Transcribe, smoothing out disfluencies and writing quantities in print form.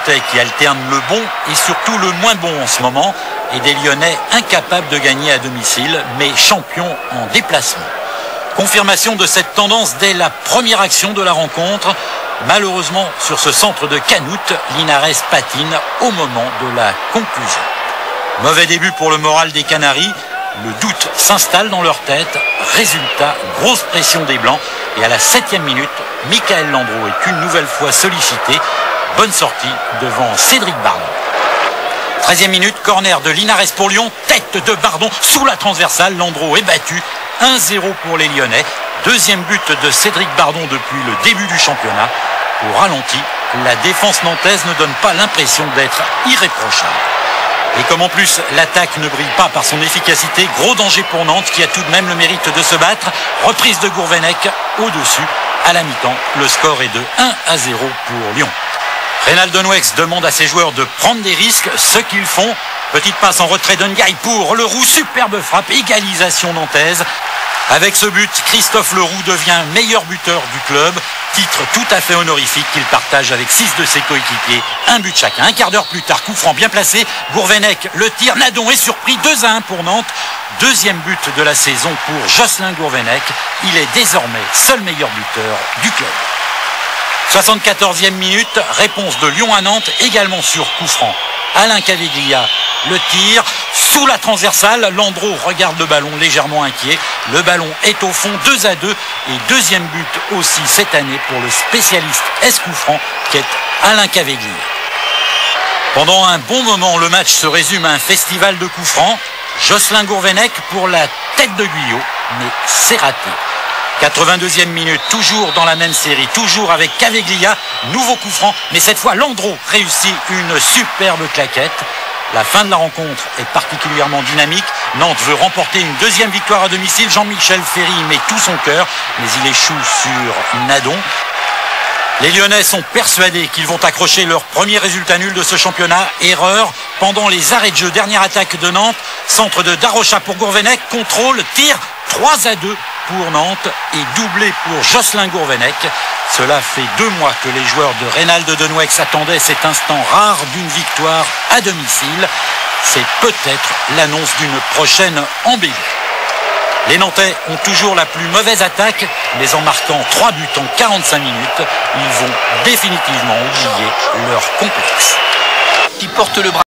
Nantais qui alternent le bon et surtout le moins bon en ce moment, et des Lyonnais incapables de gagner à domicile, mais champions en déplacement. Confirmation de cette tendance dès la première action de la rencontre. Malheureusement, sur ce centre de Canoute, Linares patine au moment de la conclusion. Mauvais début pour le moral des Canaries. Le doute s'installe dans leur tête. Résultat, grosse pression des Blancs. Et à la 7e minute, Michael Landreau est une nouvelle fois sollicité. Bonne sortie devant Cédric Bardon. 13e minute, corner de Linares pour Lyon. Tête de Bardon sous la transversale. Landreau est battu. 1-0 pour les Lyonnais. Deuxième but de Cédric Bardon depuis le début du championnat. Au ralenti, la défense nantaise ne donne pas l'impression d'être irréprochable. Et comme en plus l'attaque ne brille pas par son efficacité, gros danger pour Nantes qui a tout de même le mérite de se battre. Reprise de Gourvenec au-dessus. À la mi-temps, le score est de 1-0 pour Lyon. Reynald Nouex demande à ses joueurs de prendre des risques, ce qu'ils font. Petite passe en retrait d'Ngaï pour Leroux, superbe frappe, égalisation nantaise. Avec ce but, Christophe Leroux devient meilleur buteur du club, titre tout à fait honorifique qu'il partage avec 6 de ses coéquipiers. Un but chacun. Un quart d'heure plus tard, coup franc bien placé, Gourvenec, le tir, Nadon est surpris, 2-1 pour Nantes. Deuxième but de la saison pour Jocelyn Gourvenec. Il est désormais seul meilleur buteur du club. 74e minute, réponse de Lyon à Nantes, également sur coup franc. Alain Caviglia, le tir sous la transversale. Landreau regarde le ballon légèrement inquiet. Le ballon est au fond, 2-2. Et deuxième but aussi cette année pour le spécialiste coup franc qui est Alain Caviglia. Pendant un bon moment, le match se résume à un festival de coups francs. Jocelyn Gourvenec pour la tête de Guyot, mais c'est raté. 82e minute, toujours dans la même série, toujours avec Caviglia, nouveau coup franc, mais cette fois Landreau réussit une superbe claquette. La fin de la rencontre est particulièrement dynamique. Nantes veut remporter une deuxième victoire à domicile. Jean-Michel Ferry met tout son cœur, mais il échoue sur Nadon. Les Lyonnais sont persuadés qu'ils vont accrocher leur premier résultat nul de ce championnat. Erreur pendant les arrêts de jeu. Dernière attaque de Nantes. Centre de Darocha pour Gourvenec. Contrôle, tir, 3-2 pour Nantes et doublé pour Jocelyn Gourvenec. Cela fait 2 mois que les joueurs de Reynald Nouex attendaient cet instant rare d'une victoire à domicile. C'est peut-être l'annonce d'une prochaine embellie. Les Nantais ont toujours la plus mauvaise attaque, mais en marquant 3 buts en 45 minutes, ils vont définitivement oublier leur complexe. Qui porte le bras.